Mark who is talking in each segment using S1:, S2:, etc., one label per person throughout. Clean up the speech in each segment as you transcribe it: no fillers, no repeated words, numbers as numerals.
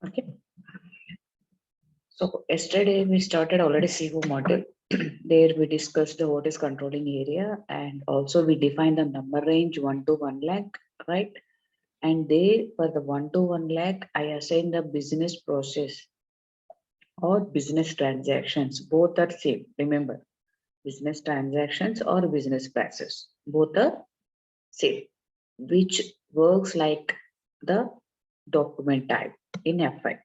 S1: Okay. So yesterday we started already CO model. There we discussed what is controlling area, and also we defined the number range 1 to 1 lakh, right? And there for the 1 to 1 lakh, I assign the business process or business transactions. Both are same. Remember, business transactions or business process. Both are same, which works like the document type in F5.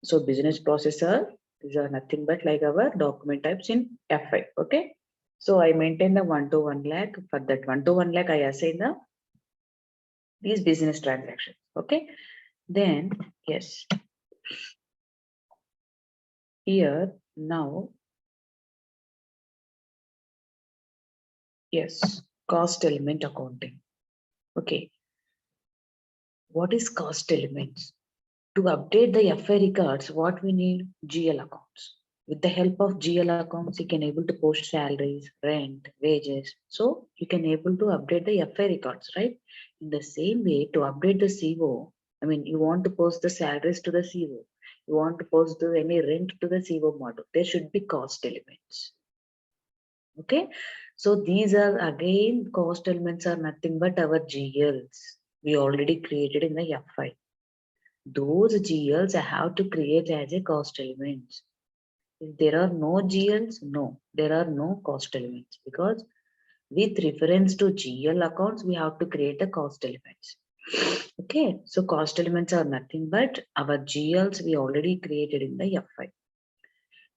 S1: So business processor, these are nothing but like our document types in F5. Okay. So I maintain the 1 to 1 lakh. For that 1 to 1 lakh, I assign these business transactions. Okay. Then yes, here now, yes, cost element accounting. Okay. What is cost elements? To update the FI records, what we need? GL accounts. With the help of GL accounts, you can able to post salaries, rent, wages. So you can able to update the FI records, right? In the same way, to update the CO, I mean, you want to post the salaries to the CO. You want to post any rent to the CO model. There should be cost elements. Okay. So these are again, cost elements are nothing but our GLs. We already created in the F5. Those GLs I have to create as a cost elements. If there are no GLs, no, there are no cost elements, because with reference to GL accounts, we have to create a cost elements. Okay, so cost elements are nothing but our GLs we already created in the F5.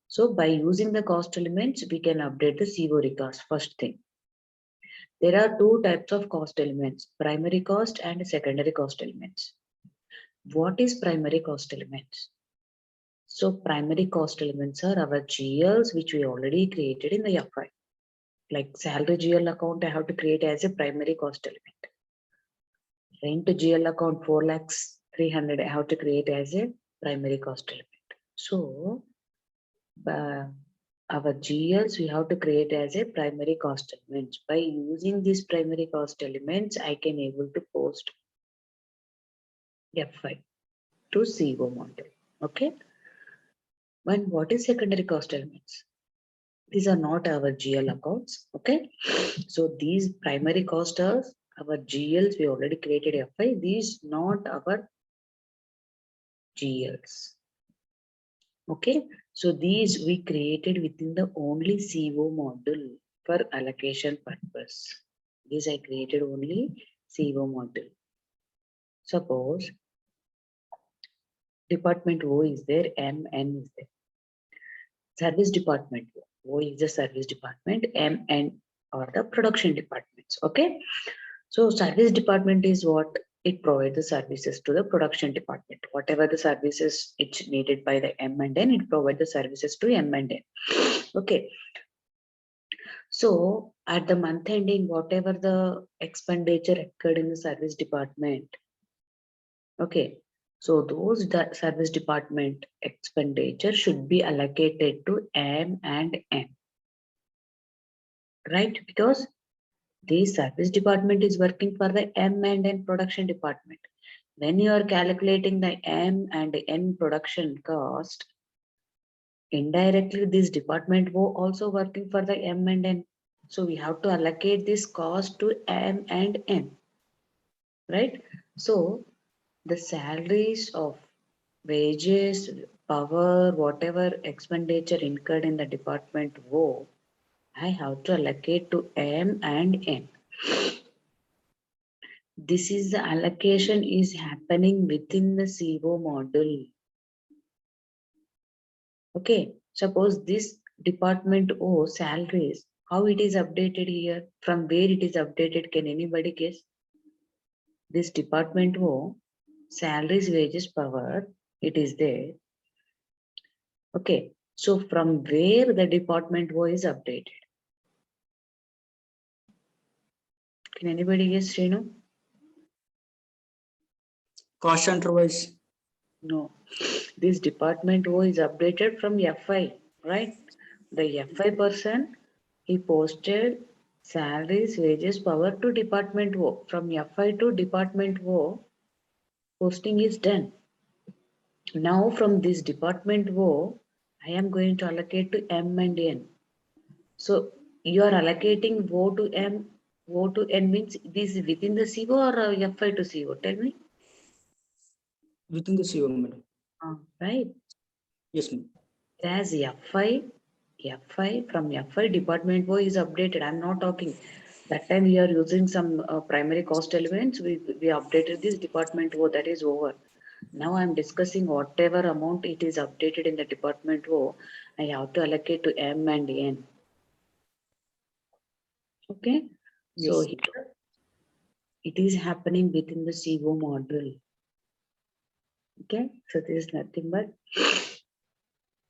S1: So by using the cost elements, we can update the CO records. First thing, there are two types of cost elements, primary cost and secondary cost elements. What is primary cost elements? So primary cost elements are our GLs which we already created in the F5. Like salary GL account, I have to create as a primary cost element. Rent GL account 4 lakhs 300, I have to create as a primary cost element. So our GLs we have to create as a primary cost elements. By using these primary cost elements, I can able to post F5 to CO model. Okay. And what is secondary cost elements? These are not our GL accounts. Okay. So these primary cost are our GLs. We already created F5. These not our GLs. Okay. So these we created within the only CO model for allocation purpose. These I created only CO model. Suppose department O is there, MN is there. Service department O is the service department, MN or the production departments. Okay. So service department is what? It provides the services to the production department. Whatever the services it's needed by the M and N, it provides the services to M and N. Okay. So at the month ending, whatever the expenditure occurred in the service department. Okay. So those service department expenditure should be allocated to M and N. Right? Because the service department is working for the M and N production department. When you are calculating the M and N production cost, indirectly this department will also working for the M and N. So we have to allocate this cost to M and N, right? So the salaries of wages, power, whatever expenditure incurred in the department O, I have to allocate to M and N. This is the allocation is happening within the CO model. Okay, suppose this department O salaries, how it is updated here, from where it is updated, can anybody guess? This department O salaries, wages, power, it is there. Okay, so from where the department O is updated? Can anybody guess, Srinu?
S2: Cost center wise.
S1: No, this department O is updated from FI, right? The FI person, he posted salaries, wages, power to department O. From FI to department O, posting is done. Now from this department O, I am going to allocate to M and N. So you are allocating O to M, O to N means this is within the CO or FI to CO? Tell me.
S2: Within the CO, madam.
S1: Right?
S2: Yes, ma'am.
S1: As FI from FI department O is updated. I'm not talking. That time we are using some primary cost elements. We updated this department O, that is over. Now I'm discussing whatever amount it is updated in the department O, I have to allocate to M and N. Okay.
S2: Yes,
S1: So
S2: sir.
S1: here it is happening within the CO module. Okay. So this is nothing but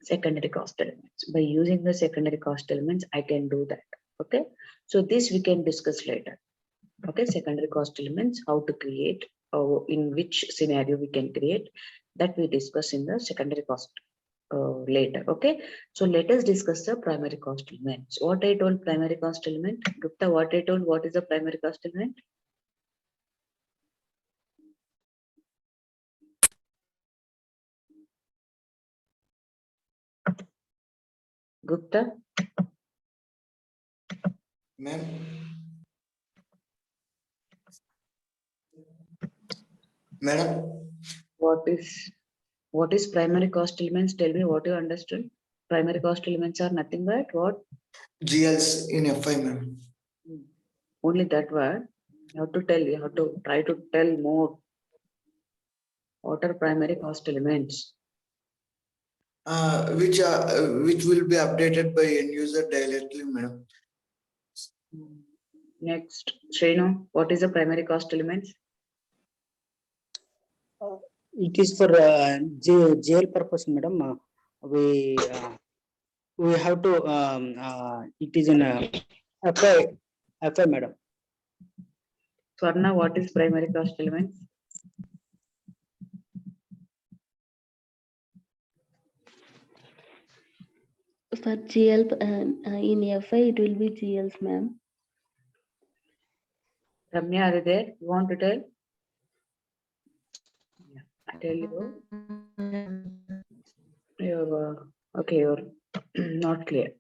S1: secondary cost elements. By using the secondary cost elements, I can do that. Okay. So this we can discuss later. Okay. Secondary cost elements, how to create, or in which scenario we can create, that we discuss in the secondary cost later. Okay. So let us discuss the primary cost elements. What I told primary cost element, Gupta, what I told, what is the primary cost element? Gupta?
S3: Ma'am. Madam.
S1: What is primary cost elements? Tell me what you understood. Primary cost elements are nothing but what?
S3: GLs in FI, ma'am.
S1: Only that word. You have to tell, you have to try to tell more. What are primary cost elements?
S3: Which will be updated by end user directly, madam.
S1: Next, Shrenu, what is the primary cost elements?
S2: It is for jail purpose, madam. We have to. It is in FI, madam.
S1: Swarna, what is primary cost elements?
S4: For GL in FI, it will be GLs, ma'am.
S1: Ramya, are you there? You want to tell? Yeah, I tell you. You're, okay, you're not clear.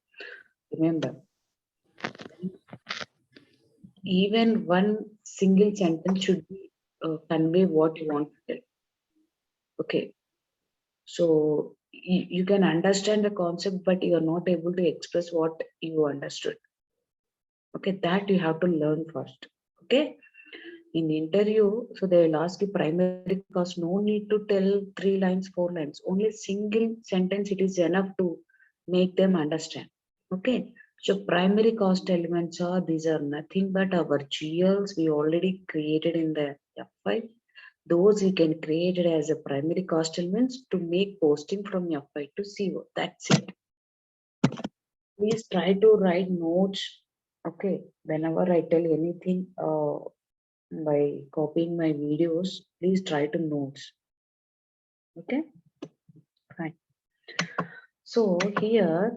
S1: Remember, even one single sentence should be convey what you want to tell. Okay, so you can understand the concept, but you are not able to express what you understood. Okay, that you have to learn first. Okay, in the interview, so they will ask you primary cost. No need to tell 3 lines, 4 lines. Only single sentence, it is enough to make them understand. Okay, so primary cost elements are, these are nothing but our GLs we already created in the F5. Those we can create it as a primary cost elements to make posting from F5 to CO. That's it. Please try to write notes. Okay, whenever I tell anything by copying my videos, please try to notes. Okay, fine. So here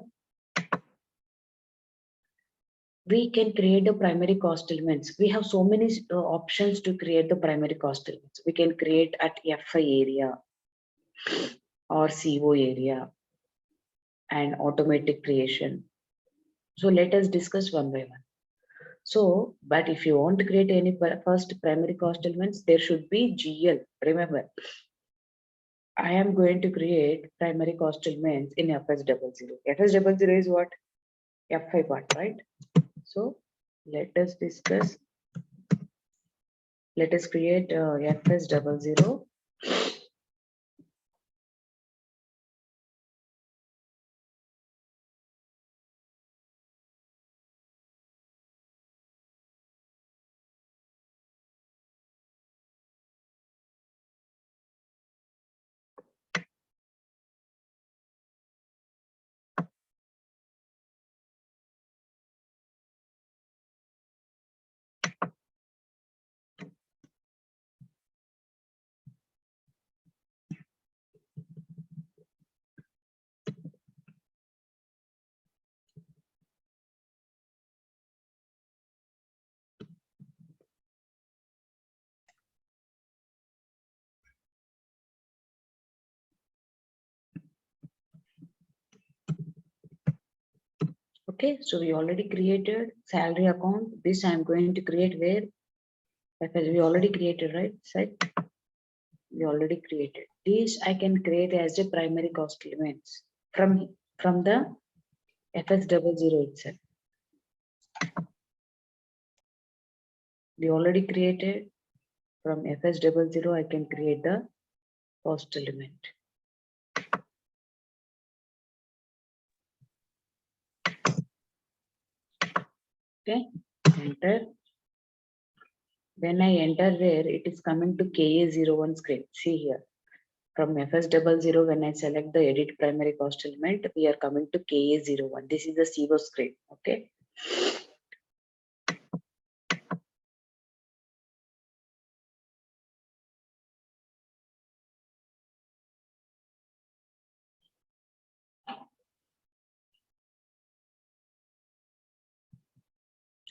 S1: we can create the primary cost elements. We have so many options to create the primary cost elements. We can create at FI area or CO area and automatic creation. So let us discuss one by one. So, but if you want to create any first primary cost elements, there should be GL. Remember, I am going to create primary cost elements in FS00. FS00 is what? FI part, right? So let us discuss. Let us create FS00. Okay, so we already created salary account. This I'm going to create where? Because we already created, right? Side. We already created. This I can create as a primary cost elements from the FS00 itself. We already created from FS00. I can create the cost element. Okay, enter. When I enter there, it is coming to KA01 script. See here. From FS00, when I select the edit primary cost element, we are coming to KA01. This is the CO script. Okay.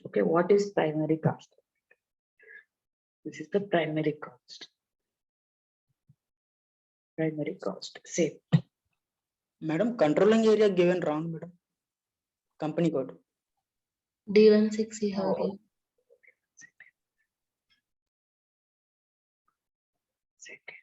S1: Okay, what is primary cost? This is the primary cost. Primary cost. Save.
S2: Madam, controlling area given wrong, madam. Company code.
S4: D16 you have
S1: Oh.
S4: given.
S1: Second.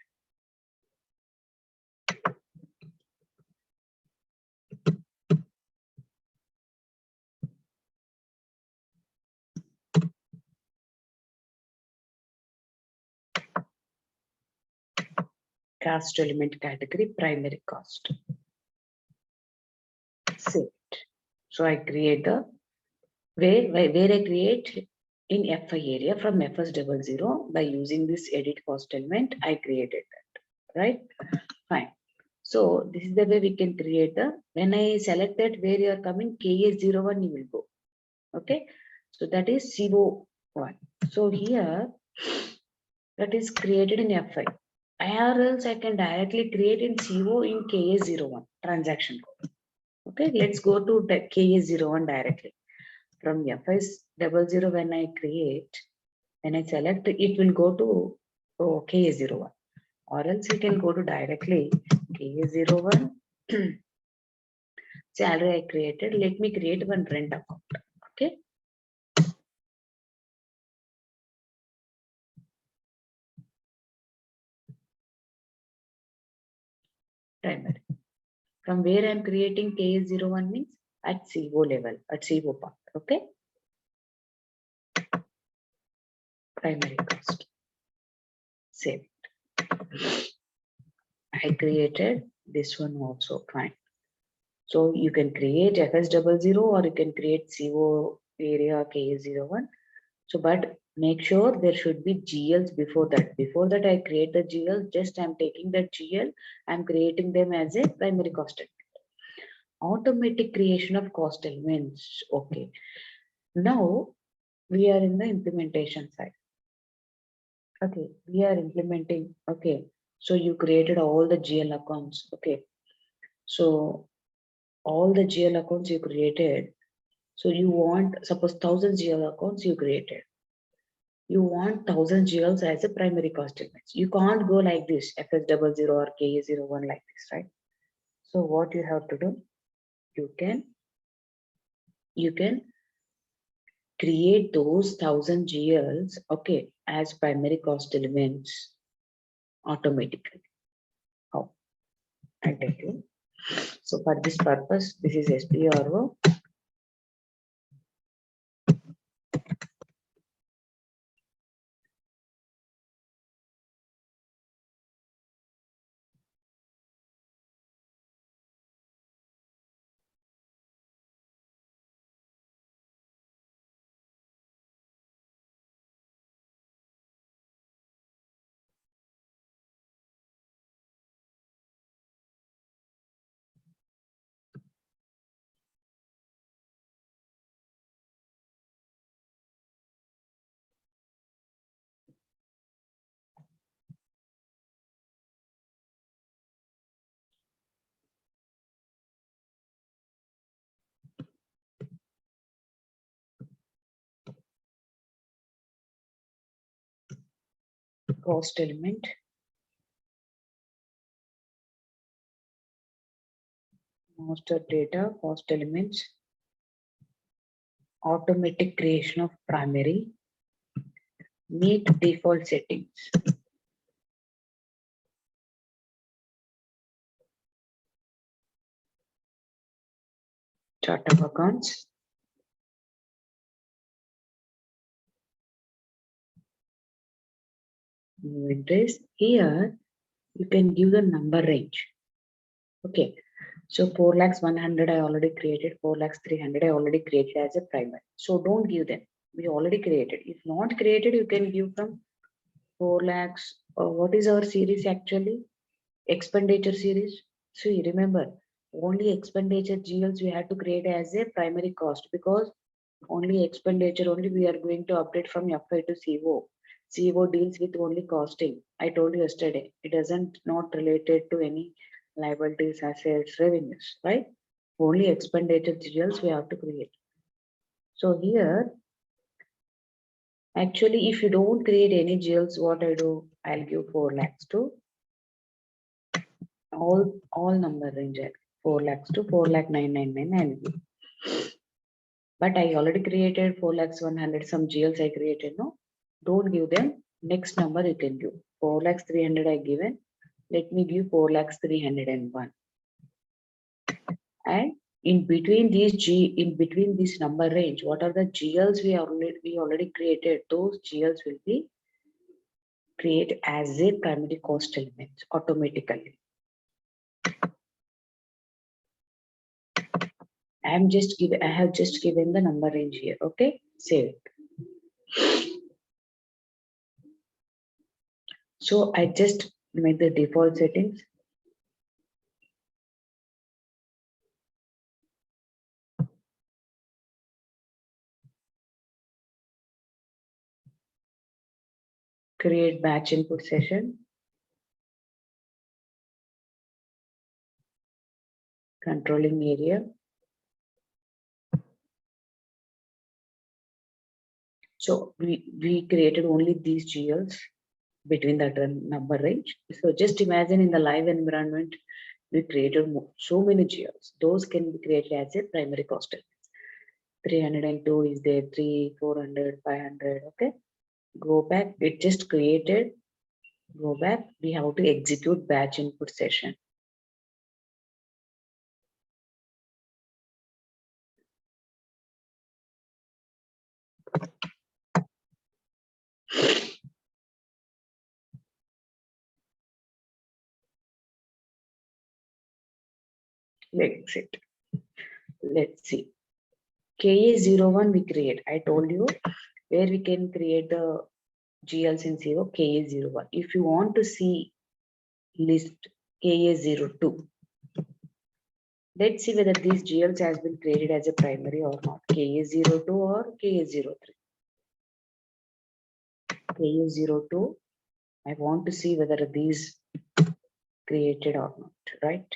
S1: Cost element category, primary cost. Save it. So I create the where I create in FI area from FS00 by using this edit cost element. I created that, right? Fine. So this is the way we can create the, when I select that where you are coming, KA01 you will go. Okay. So that is CO1. So here that is created in FI. Or else I can directly create in CO in KA01 transaction code. Okay, let's go to the KA01 directly. From FS00 when I create, when I select, it will go to KA01. Or else you can go to directly KA01. Salary I created. Let me create one rent account. Okay. Primary. From where I'm creating KA01 means at CO level, at CO part. Okay. Primary cost. Save it. I created this one also. Fine. So you can create FS00 or you can create CO area KA01. So, but make sure there should be GLs before that. Before that, I create the GL, just I'm taking the GL, I'm creating them as a primary cost element. Automatic creation of cost elements. Okay. Now we are in the implementation side. Okay, we are implementing. Okay, so you created all the GL accounts. Okay, so all the GL accounts you created. So you want, suppose 1000 GL accounts you created. You want 1000 GLs as a primary cost elements. You can't go like this, FS00 or KA01 like this, right? So what you have to do, you can create those 1000 GLs, okay, as primary cost elements automatically. How? I tell you. So for this purpose, this is SPRO. Cost element. Master data, cost elements. automatic creation of primary, meet default settings. Chart of accounts. New entries. Here you can give the number range. Okay. So 4 lakhs 100 I already created, 4 lakhs 300 I already created as a primary. So don't give them. We already created. If not created, you can give from 4 lakhs. What is our series actually? Expenditure series. So you remember, only expenditure GLs we had to create as a primary cost, because only expenditure only we are going to update from FI to CO. CO deals with only costing. I told you yesterday, it doesn't not related to any liabilities, assets, revenues, right? Only expenditure GLs we have to create. So here, actually, if you don't create any GLs, what I do, I'll give 4 lakhs to all number range, 4 lakhs to 4 lakh 999 I'll give. But I already created 4 lakhs 100, some GLs I created, no? Don't give them. Next number you can give. 4 lakhs 300 I given. Let me give 4 lakhs 301. And in between this number range, what are the GLs we already created? Those GLs will be created as a primary cost element automatically. I have just given the number range here. Okay, save it. So I just made the default settings. Create batch input session. Controlling area. So we created only these GLs between that number range. So just imagine in the live environment, we created so many GLs. Those can be created as a primary cost elements. 302 is there, 3, 400, 500. Okay. Go back. It just created. Go back. We have to execute batch input session. Let's see. KA01 we create. I told you where we can create the GLs in zero, KA01. If you want to see list KA02, let's see whether these GLs has been created as a primary or not. KA02 or KA03. KA02, I want to see whether these created or not, right?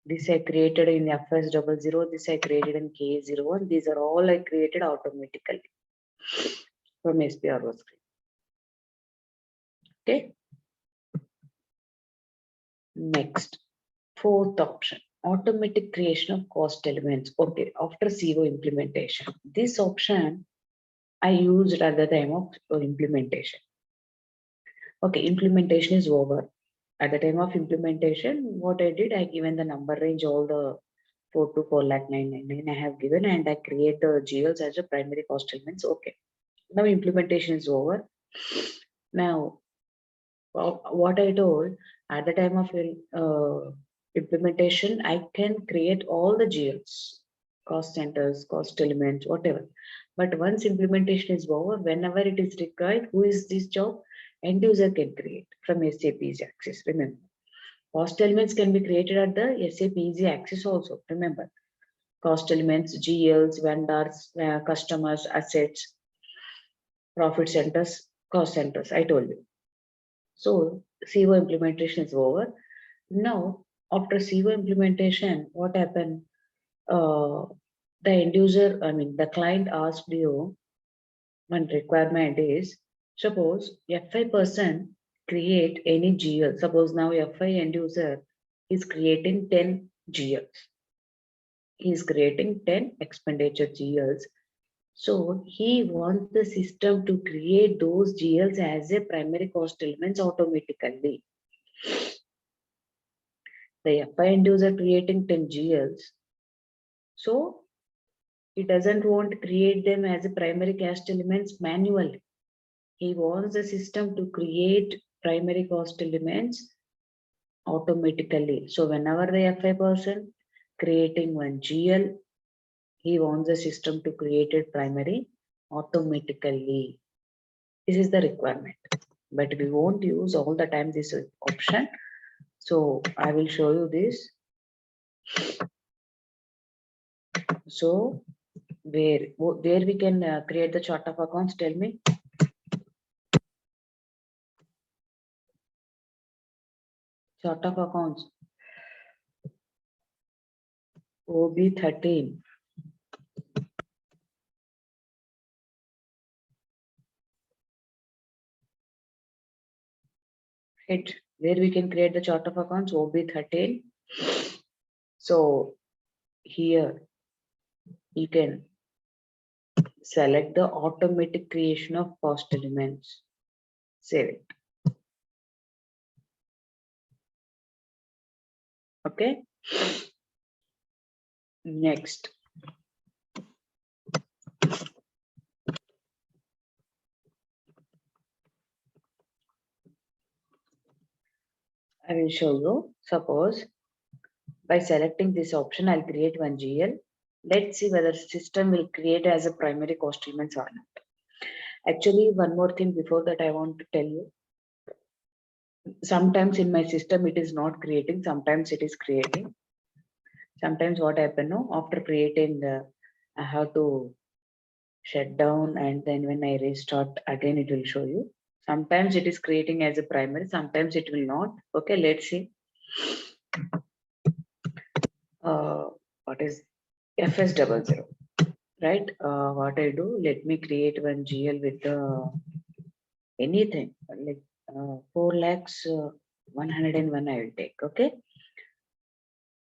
S1: This I created in FS00, this I created in KA01. These are all I created automatically from SPRO screen. Okay. Next, fourth option, automatic creation of cost elements. Okay, after CO implementation. This option I used at the time of implementation. Okay, implementation is over. At the time of implementation, what I did, I given the number range, all the 4 to 4 lakh 999 I have given, and I create the GLs as a primary cost elements. Okay, now implementation is over. Now, what I told at the time of implementation, I can create all the GLs, cost centers, cost elements, whatever. But once implementation is over, whenever it is required, who is this job? End user can create from SAP Easy Access. Remember, cost elements can be created at the SAP Easy Access also. Remember, cost elements, GLs, vendors, customers, assets, profit centers, cost centers. I told you. So CO implementation is over. Now, after CO implementation, what happened? The end user, the client asked you, one requirement is, suppose FI person create any GL. Suppose now FI end user is creating 10 GLs. He is creating 10 expenditure GLs. So he wants the system to create those GLs as a primary cost elements automatically. The FI end user creating 10 GLs. So he doesn't want to create them as a primary cost elements manually. He wants the system to create primary cost elements automatically. So whenever the FI person creating one GL, he wants the system to create it primary automatically. This is the requirement, but we won't use all the time this option. So I will show you this. So where we can create the chart of accounts? Tell me. Chart of accounts. OB13. Right, where we can create the chart of accounts, OB13. So here you can select the automatic creation of cost elements. Save it. Okay. Next. I will show you. Suppose by selecting this option, I'll create one GL. Let's see whether system will create as a primary cost elements or not. Actually, one more thing before that I want to tell you. Sometimes in my system it is not creating, sometimes it is creating. Sometimes what happen, no, after creating, I have to shut down, and then when I restart again, it will show you. Sometimes it is creating as a primary, sometimes it will not. Okay, let's see. What is FS00, right? What I do, let me create one GL with anything like 4,01,001 I will take. Okay,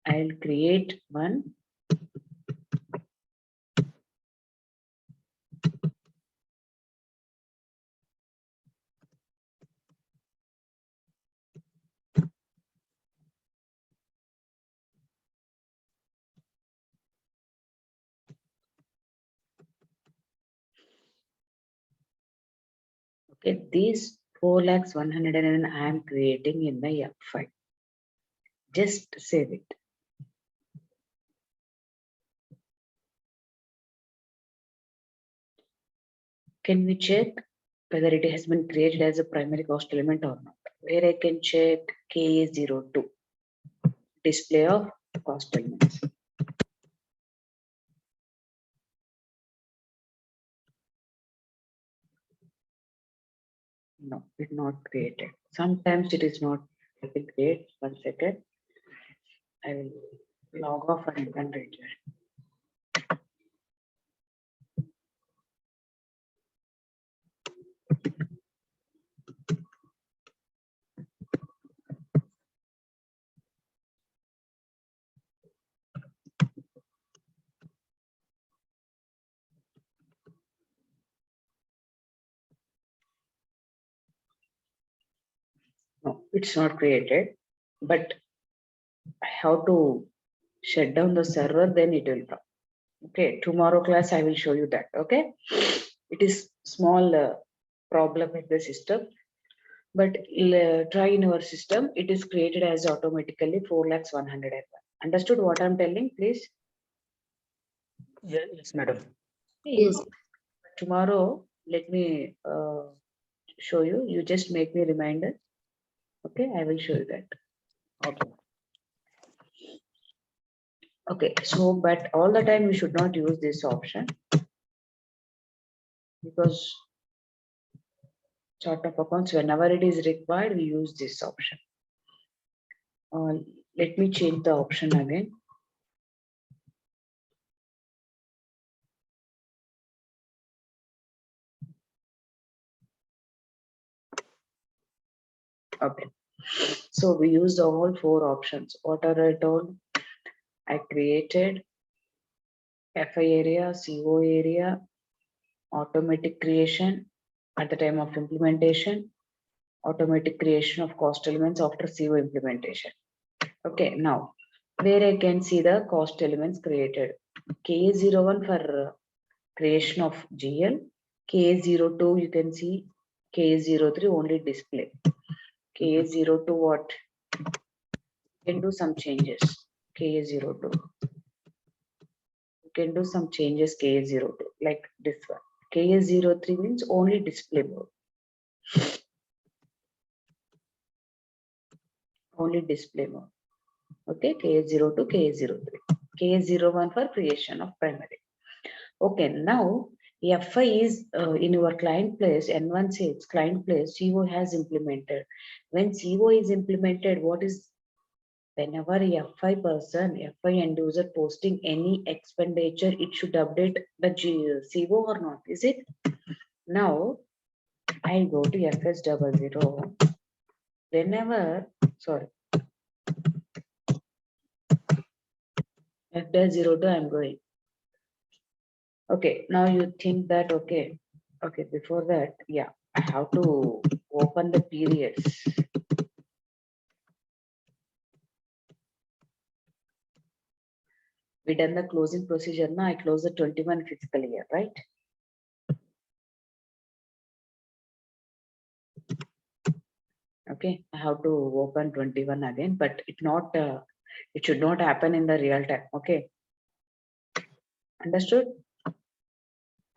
S1: I'll create one. Okay, these 4,01,001 I am creating in the F5. Just save it. Can we check whether it has been created as a primary cost element or not? Where I can check KA02, display of cost elements. No, it's not created. Sometimes it is not created. 1 second. I will log off and then rejoin. No, it's not created, but I have to shut down the server, then it will come. Okay, tomorrow class I will show you that. Okay, it is small problem in the system, but try in our system. It is created as automatically 4,01,001. Understood what I'm telling, please?
S2: Yes, madam.
S4: Yes.
S1: Tomorrow, let me show you. You just make me reminder. Okay, I will show you that.
S2: Okay.
S1: Okay, so but all the time you should not use this option because chart of accounts, whenever it is required, we use this option. Let me change the option again. Okay, so we used all 4 options. What are I told? I created FI area, CO area, automatic creation at the time of implementation, automatic creation of cost elements after CO implementation. Okay, now where I can see the cost elements created. KA01 for creation of GL, KA02 you can see, KA03 only display. KA02 what? You can do some changes. KA02. You can do some changes KA02 like this one. KA03 means only display mode. Only display mode. Okay, KA02, KA03. KA01 for creation of primary. Okay, now FI is in your client place, N1 says client place, CO has implemented. When CO is implemented, what is, whenever a FI person, FI end user posting any expenditure, it should update the CO or not, is it? Now, I go to FS00. Whenever, sorry, F-02 I'm going. Okay, now you think that, okay, before that, yeah, I have to open the periods. We done the closing procedure, now I close the 21 fiscal year, right? Okay, I have to open 21 again, but it should not happen in the real time, okay? Understood?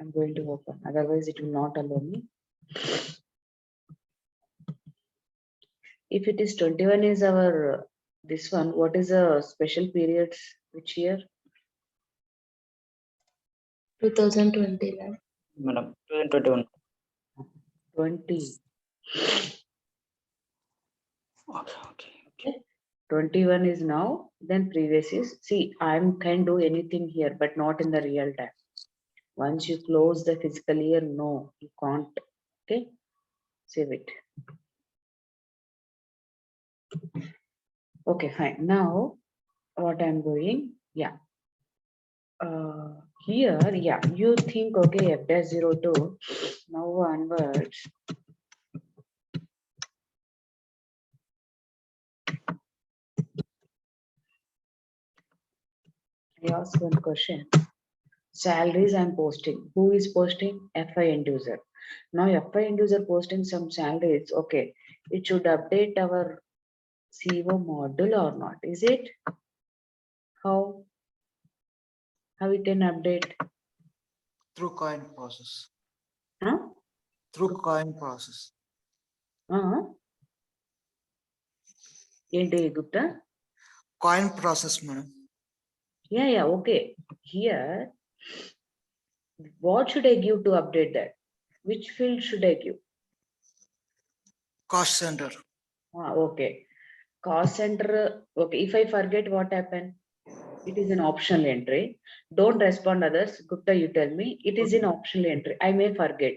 S1: I'm going to open, otherwise it will not allow me. If it is 21 is our, this one, what is the special periods, which year?
S4: 2021.
S2: Madam, 2021.
S1: 20.
S2: Okay.
S1: 21 is now, then previous is, see, I can do anything here, but not in the real time. Once you close the fiscal year, no, you can't. Okay, save it. Okay, fine. Now, what I'm doing, yeah. Here, yeah, you think, okay, F-02, now onwards. I ask one question. Salaries I'm posting. Who is posting? FI end user. Now FI end user posting some salaries. Okay, it should update our CO module or not? Is it? How? How we can update?
S5: Through coin process.
S1: Huh?
S5: Through coin process.
S1: ఏంటి Gupta?
S5: Coin process, madam.
S1: Yeah, okay. Here, what should I give to update that? Which field should I give?
S5: Cost center.
S1: Okay. Cost center. Okay, if I forget, what happened? It is an optional entry. Don't respond others. Gupta, you tell me. It is an optional entry. I may forget.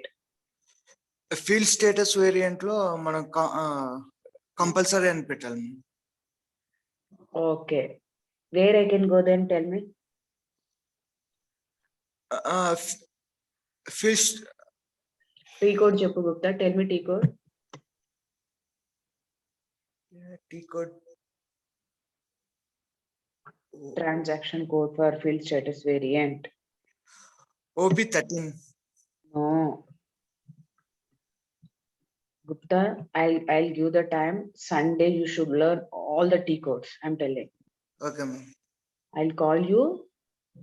S5: Field status variant lo మనం compulsory అని పెట్టాలి.
S1: Okay. Where I can go then, tell me.
S5: Field
S1: T code చెప్పు Gupta. Tell me T code.
S5: T code.
S1: Transaction code for field status variant.
S5: OB13.
S1: No. Gupta, I'll give the time. Sunday you should learn all the T codes. I'm telling.
S5: Okay, ma'am.
S1: I'll call you.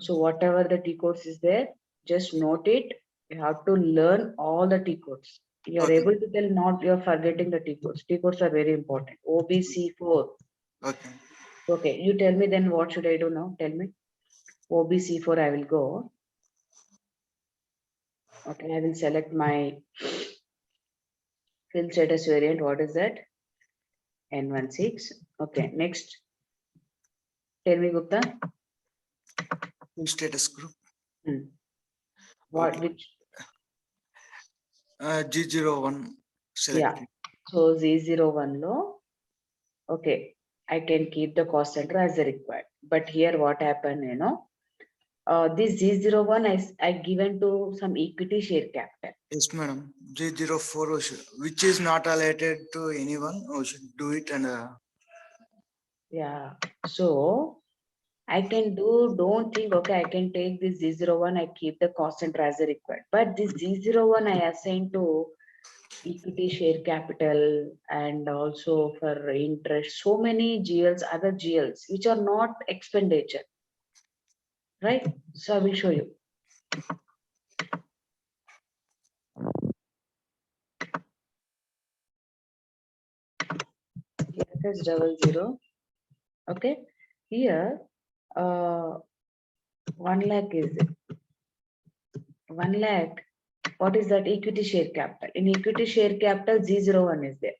S1: So whatever the T codes is there, just note it. You have to learn all the T codes. You're
S5: Okay.
S1: able to tell, not you're forgetting the T codes. T codes are very important. OBC4.
S5: Okay.
S1: Okay, you tell me then what should I do now? Tell me. OBC4 I will go. Okay, I will select my field status variant. What is that? N16. Okay, next. Tell me, Gupta.
S5: Field status group.
S1: What,
S5: Okay.
S1: which?
S5: G01 selected.
S1: So Z01 low. Okay, I can keep the cost center as required. But here what happened, This Z01 I given to some equity share capital.
S5: Yes, madam. G04, which is not related to anyone, we should do it and
S1: Yeah, so I can do, don't think, okay, I can take this Z01, I keep the cost center as a required. But this Z01 I assign to equity share capital and also for interest, so many GLs, other GLs, which are not expenditure. Right? So I will show you. FS 00. Okay. Here, 1 lakh is it? 1 lakh. What is that? Equity share capital. In equity share capital, Z01 is there.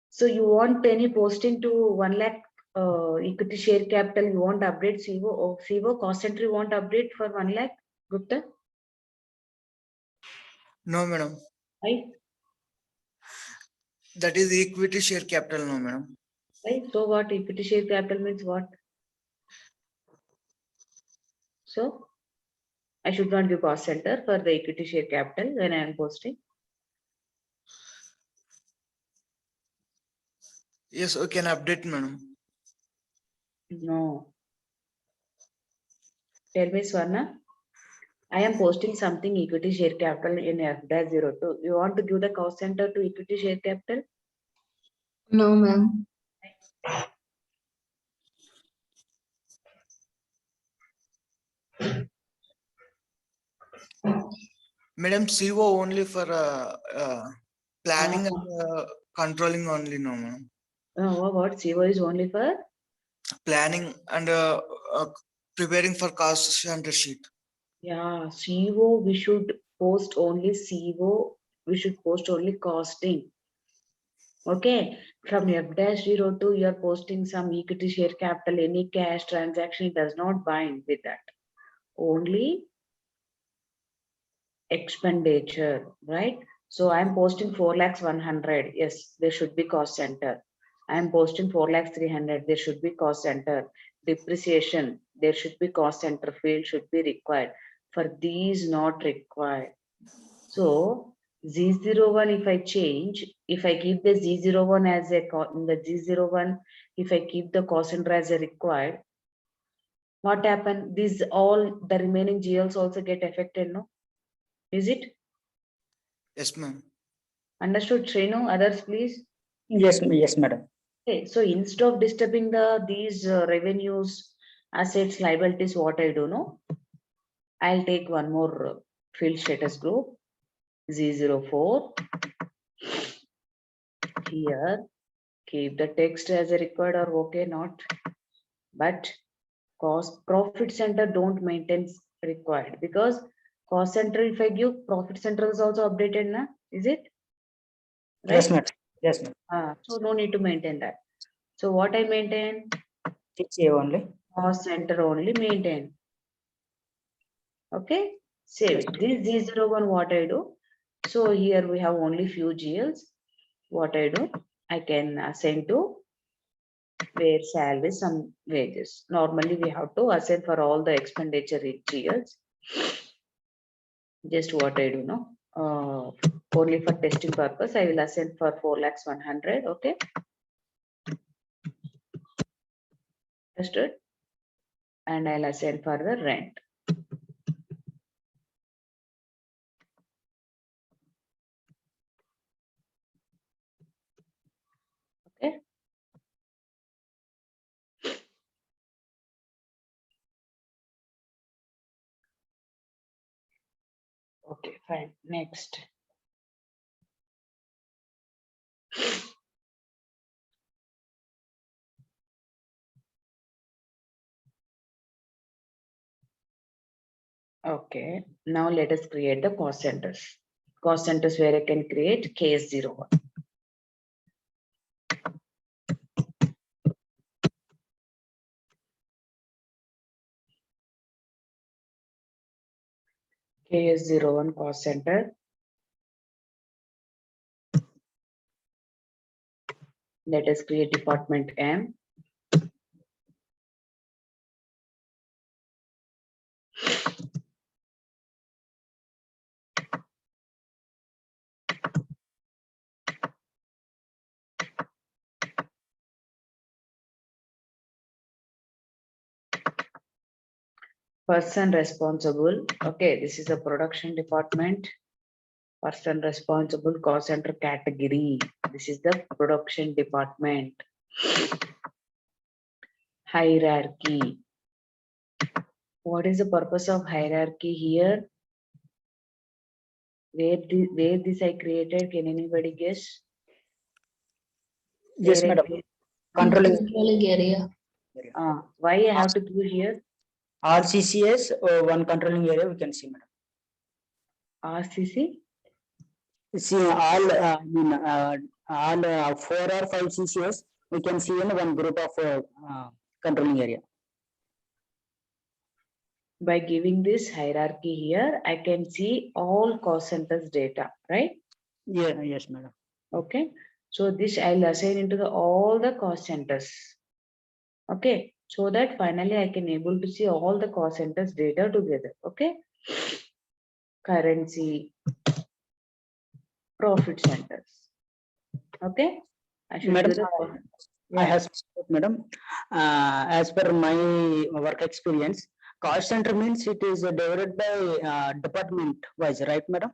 S1: So you want any posting to 1 lakh equity share capital, you want update CVO or CVO cost center, you want update for 1 lakh, Gupta?
S5: no, madam.
S1: Right?
S5: That is equity share capital, no, madam.
S1: Right? So what equity share capital means what? So I should not give cost center for the equity share capital when I am posting.
S5: Yes, we can update, madam.
S1: No. Tell me, Swarna. I am posting something equity share capital in F-02. You want to give the cost center to equity share capital?
S6: No, ma'am.
S5: Madam, CO only for planning and controlling only, no, madam.
S1: What? CO is only for?
S5: Planning and preparing for cost center sheet.
S1: Yeah, CO, we should post only CO, we should post only costing. Okay, from F-02, you are posting some equity share capital, any cash transaction, it does not bind with that. Only expenditure, right? So I'm posting 4 lakhs 100. Yes, there should be cost center. I'm posting 4 lakhs 300. There should be cost center. Depreciation, there should be cost center field should be required. For these, not required. So Z01, if I change, if I keep the Z01 as a in the Z01, if I keep the cost center as a required, what happened? These all the remaining GLs also get affected, no? Is it?
S5: Yes, ma'am.
S1: Understood, Shrenu? Others, please.
S2: Yes, yes, madam.
S1: Okay, so instead of disturbing these revenues, assets, liabilities, what I do, no? I'll take one more field status group, Z04. Here, keep the text as a required or okay, not. But cost profit center don't maintain required because cost center, if I give profit center is also updated, na? Is it? Right?
S2: Yes, madam. Yes, madam.
S1: So no need to maintain that. So what I maintain?
S2: CA only.
S1: Cost center only maintain. Okay, save it. This Z01, what I do? So here we have only few GLs. What I do? I can assign to where salary, some wages. Normally we have to assign for all the expenditure GLs. Just what I do, no? Only for testing purpose, I will assign for 4 lakhs 100. Okay. Understood? And I'll assign for the rent. Okay. Okay, fine. Next. Okay, now let us create the cost centers. Cost centers where I can create KS01. KS01 cost center. Let us create department M. Person responsible. Okay, this is a production department. Person responsible cost center category. This is the production department. Hierarchy. What is the purpose of hierarchy here? Where this I created? Can anybody guess?
S2: Yes,
S1: Where I
S2: madam.
S1: create-
S2: Controlling
S6: Controlling area.
S1: Why I have to do here?
S2: RCCS, one controlling area we can see, madam.
S1: RCC.
S2: See all, all 4 or 5 CCS we can see in one group of controlling area.
S1: By giving this hierarchy here, I can see all cost centers data, right?
S2: Yeah, yes, madam.
S1: Okay. So this I'll assign into all the cost centers. Okay. So that finally I can able to see all the cost centers data together. Okay. Currency, profit centers. Okay. I should
S2: Madam,
S1: give the
S2: I have, madam, as per my work experience, cost center means it is divided by department wise, right, madam?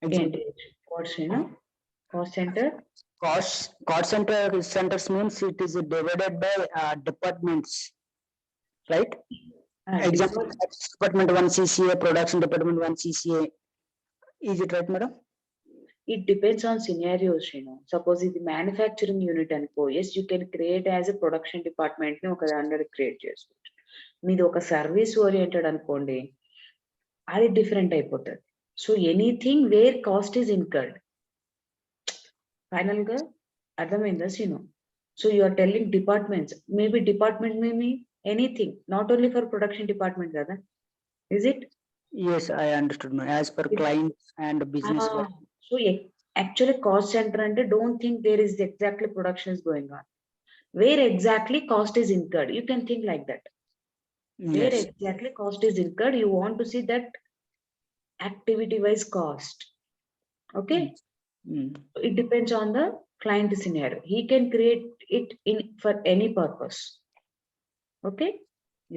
S2: Example,
S1: What's cost center?
S2: cost centers means it is divided by departments, right? Example, department 1 CCA, production department 1 CCA. Is it right, madam?
S1: It depends on scenarios, Suppose ఇది manufacturing unit అనుకో, yes, you can create as a production department ని ఒక దాంట్లో create చేసుకోవచ్చు. మీది ఒక service oriented అనుకోండి, అది డిఫరెంట్ అయిపోతుంది. So anything where cost is incurred. Final గా అర్థమైందా Seenu? So you are telling departments, maybe department maybe anything, not only for production department కదా, is it?
S2: Yes, I understood, madam. As per clients and business.
S1: So actually cost center అంటే don't think there is exactly production is going on. Where exactly cost is incurred, you can think like that. Where
S2: Yes.
S1: exactly cost is incurred, you want to see that activity wise cost. Okay. It depends on the client scenario. He can create it in for any purpose. Okay.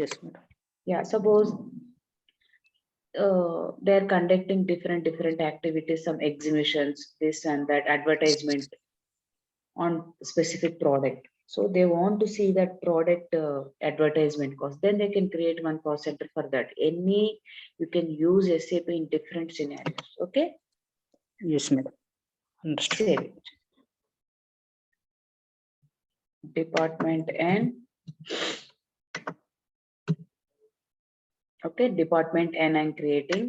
S2: Yes, madam.
S1: Yeah, suppose they are conducting different activities, some exhibitions, this and that, advertisement on specific product. So they want to see that product advertisement cost. Then they can create one cost center for that. You can use SAP in different scenarios. Okay.
S2: Yes, madam. Understood.
S1: Save it. Department N. Okay, department N I'm creating.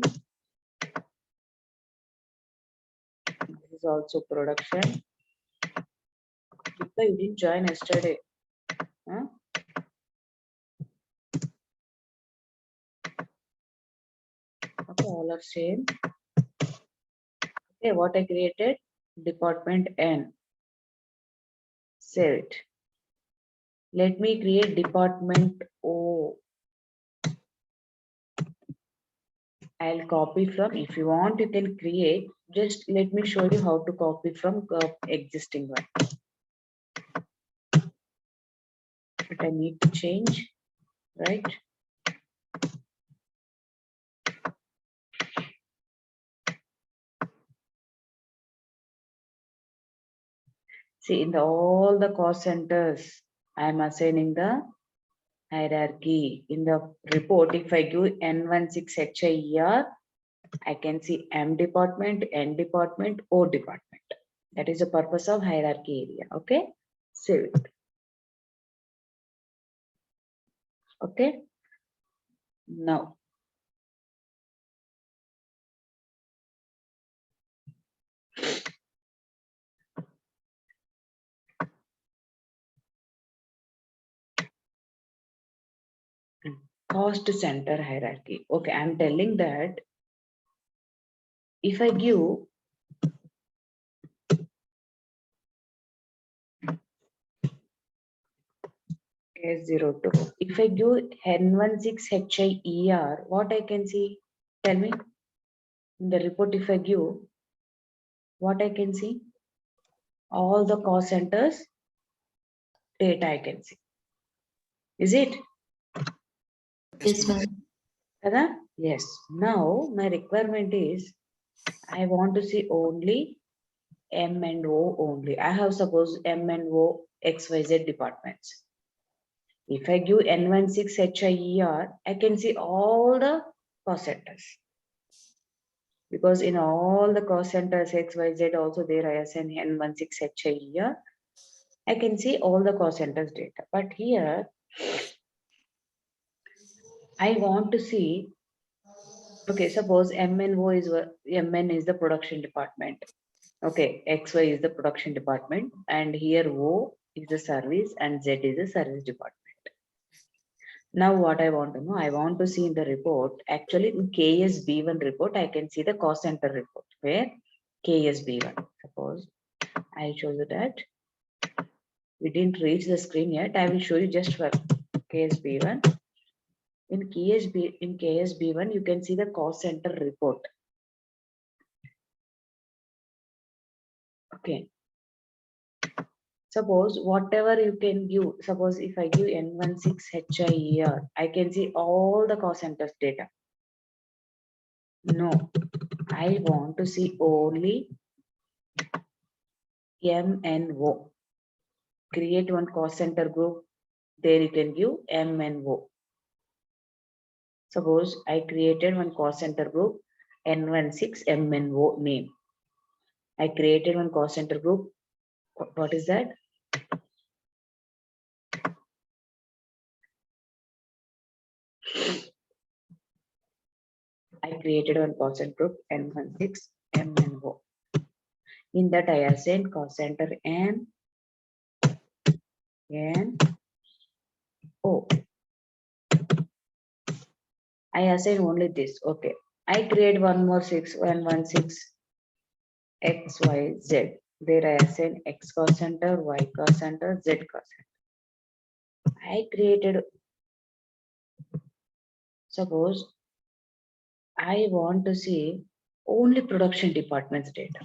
S1: This is also production. You didn't join yesterday. Huh? Okay, all are same. Okay, what I created? Department N. Save it. Let me create department O. I'll copy from, if you want, you can create. Just let me show you how to copy from existing one. But I need to change, right? See, in all the cost centers, I am assigning the hierarchy. In the report, if I give N16HIER, I can see M department, N department, O department. That is the purpose of hierarchy area. Okay, save it. Okay, now cost center hierarchy. Okay, I'm telling that if I give S02. If I give N16HIER, what I can see? Tell me. In the report, if I give, what I can see? All the cost centers data I can see. Is it?
S6: Yes, ma'am.
S1: Kada? Yes. Now my requirement is I want to see only M and O only. I have suppose M and O XYZ departments. If I give N16HIER, I can see all the cost centers. Because in all the cost centers XYZ also there I assign N16HIER. I can see all the cost centers data. But here I want to see, okay, suppose MNO is MN is the production department. Okay, XY is the production department, and here O is the service and Z is the service department. Now what I want to know, I want to see in the report, actually in KSB1 report, I can see the cost center report where KSB1, suppose I'll show you that. We didn't reach the screen yet. I will show you just for KSB1. In KSB1, you can see the cost center report. Okay. Suppose whatever you can give, suppose if I give N16HIER, I can see all the cost centers data. No, I want to see only MNO. Create one cost center group. There you can give MNO. Suppose I created one cost center group N16 MNO name. I created one cost center group. What is that? I created one cost center group N16 MNO. In that I assign cost center N O. I assign only this. Okay. I create one more 6116 XYZ. There I assign X cost center, Y cost center, Z cost center. I created, suppose I want to see only production department's data.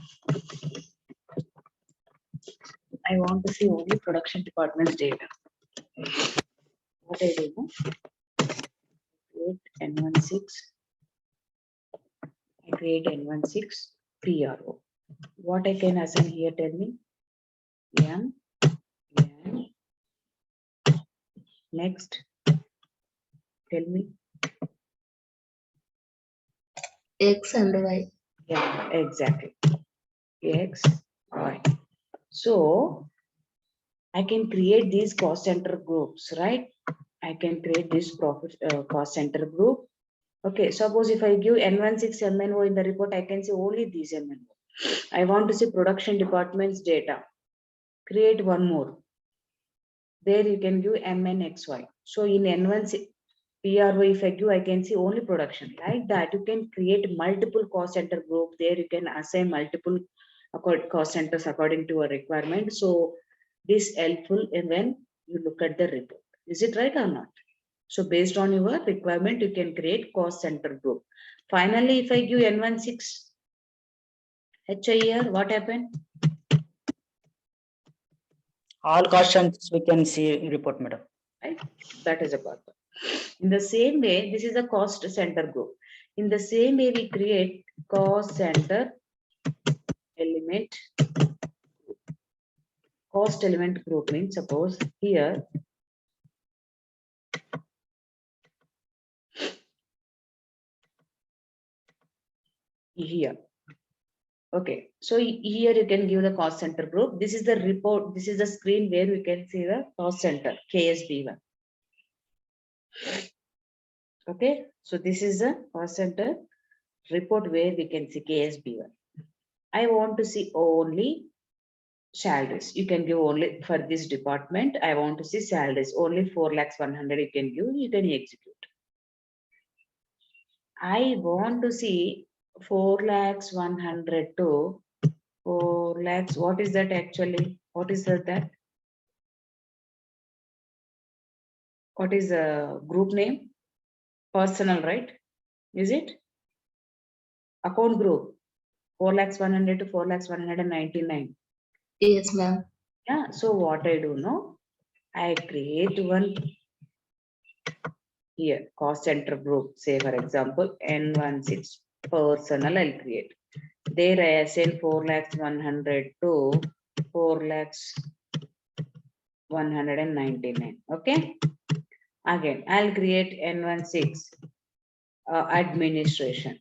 S1: I want to see only production department's data. What I do? Create N16. I create N16 PRO. What I can assign here, tell me? M, N. Next, tell me.
S6: X and Y.
S1: Yeah, exactly. X, Y. So I can create these cost center groups, right? I can create this cost center group. Okay, suppose if I give N16 MNO in the report, I can see only these MNO. I want to see production department's data. Create one more. There you can give MNXY. So in N16 PRO, if I give, I can see only production. Like that, you can create multiple cost center group. There you can assign multiple cost centers according to a requirement. So this helpful when you look at the report. Is it right or not? So based on your requirement, you can create cost center group. Finally, if I give N16 HIER, what happened?
S2: All cost centers we can see in report, madam.
S1: Right? That is a purpose. In the same way, this is a cost center group. In the same way, we create cost center element. Cost element group means, suppose here okay, so here you can give the cost center group. This is the report, this is the screen where we can see the cost center KSB1. Okay, so this is the cost center report where we can see KSB1. I want to see only salaries. You can give only for this department. I want to see salaries only 4,100,000 you can give, you can execute. I want to see 4,100,000 to 4 lakhs. What is that actually? What is that? What is the group name? Personal, right? Is it? Account group, 4,100,000 to 4,199,000.
S6: Yes, ma'am.
S1: Yeah, so what I do now, I create one here, cost center group, say for example, N16 personal, I'll create. There I assign 4,100,000 to 4,199,000. Okay. Again, I'll create N16 administration.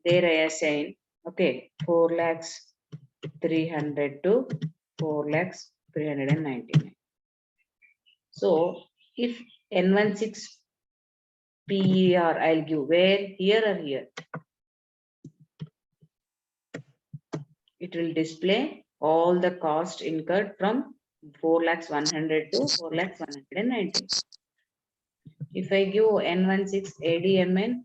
S1: There I assign, okay, 4,300,000 to 4,399,000. So if N16 PER, I'll give where, here or here. It will display all the cost incurred from 4,100,000 to 4,190,000. If I give N16 ADMN,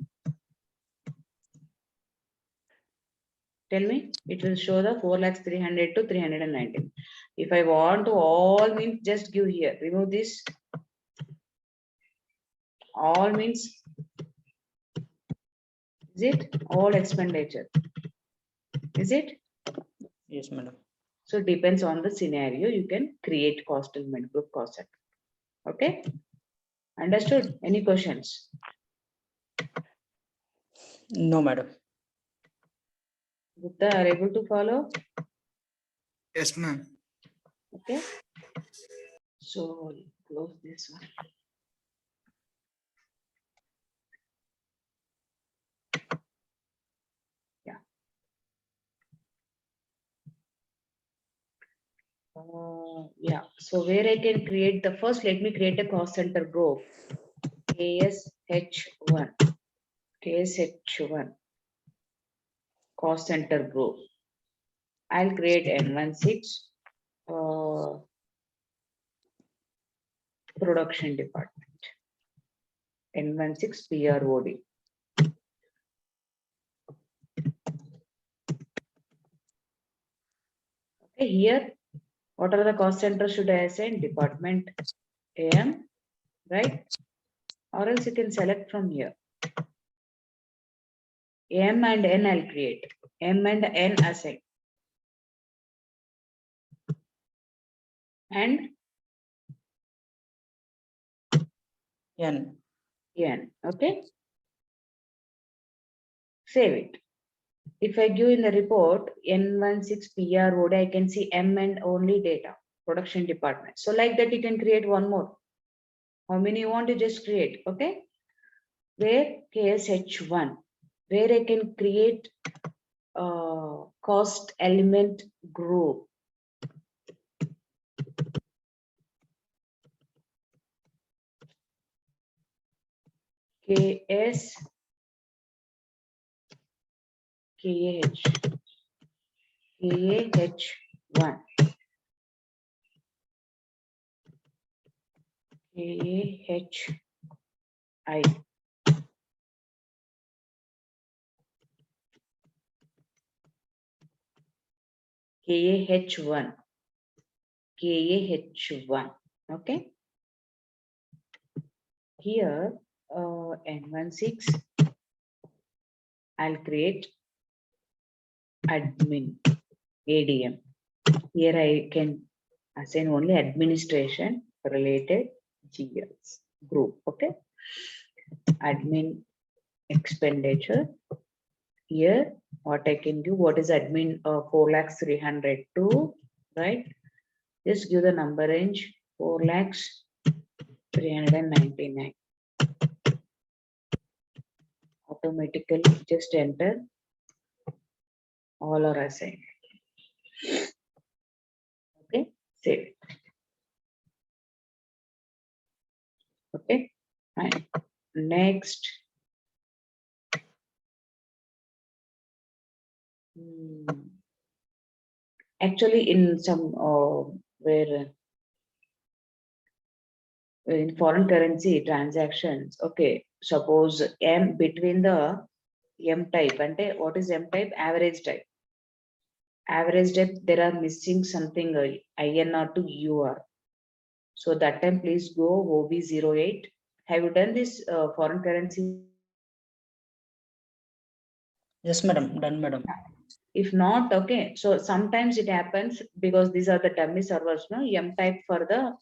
S1: tell me, it will show the 4,300,000 to 390. If I want to all means just give here, remove this. All means, is it all expenditure? Is it?
S2: Yes, madam.
S1: So depends on the scenario, you can create cost element group cost center. Okay. Understood? Any questions?
S2: No, madam.
S1: Gupta, are able to follow?
S5: Yes, ma'am.
S1: Okay. So close this one. Yeah. Yeah. So where I can create the first, let me create a cost center group. KSH1. KSH1. Cost center group. I'll create N16 production department. N16 PROD. Okay, here, what are the cost centers should I assign? Department AM, right? Or else you can select from here. M and N I'll create. M and N assign. And
S2: N.
S1: N, okay? Save it. If I give in the report N16 PROD, I can see M and only data, production department. So like that, you can create one more. How many you want to just create, okay? Where KSH1, where I can create cost element group. KS KAH KAH1 KAHI KAH1 KAH1. Okay. Here N16 I'll create admin ADM. Here I can assign only administration related GLs group. Okay. Admin expenditure. Here what I can do, what is admin 4,302, right? Just give the number range 4,399. Automatically just enter. All are assigned. Okay, save it. Okay, fine. Next. Actually, in some where in foreign currency transactions, okay, suppose M between the M type and what is M type? Average type. Average type, there are missing something INR to UR. So that time, please go OB08. Have you done this foreign currency?
S2: Yes, madam, done, madam.
S1: If not, okay. So sometimes it happens because these are the dummy servers, no? M type for the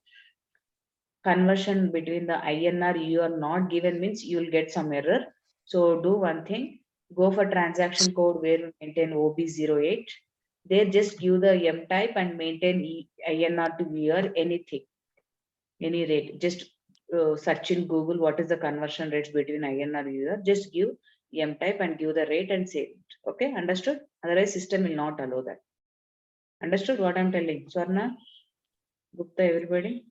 S1: conversion between the INR you are not given means you will get some error. So do one thing, go for transaction code where you maintain OB08. They just give the M type and maintain INR to VR anything, any rate. Just search in Google what is the conversion rates between INR and UR. Just give M type and give the rate and save it. Okay, understood? Otherwise, system will not allow that. Understood what I'm telling? Swarna, Gupta, everybody?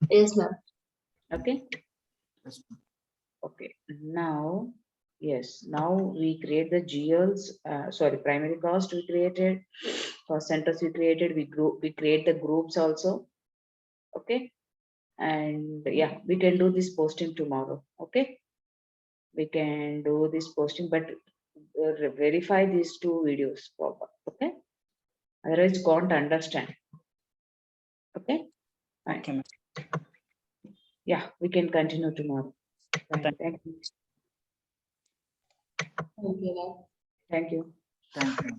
S6: Yes, ma'am.
S1: Okay.
S5: Yes, ma'am.
S1: Okay, now, yes, now we create the GLs, sorry, primary cost we created, cost centers we created, we create the groups also. Okay, and yeah, we can do this posting tomorrow. Okay, we can do this posting, but verify these two videos proper. Okay, otherwise can't understand. Okay, fine.
S2: Okay, ma'am.
S1: Yeah, we can continue tomorrow. Fine. Thank you.
S6: Thank you, ma'am.
S1: Thank you.
S5: Thank you.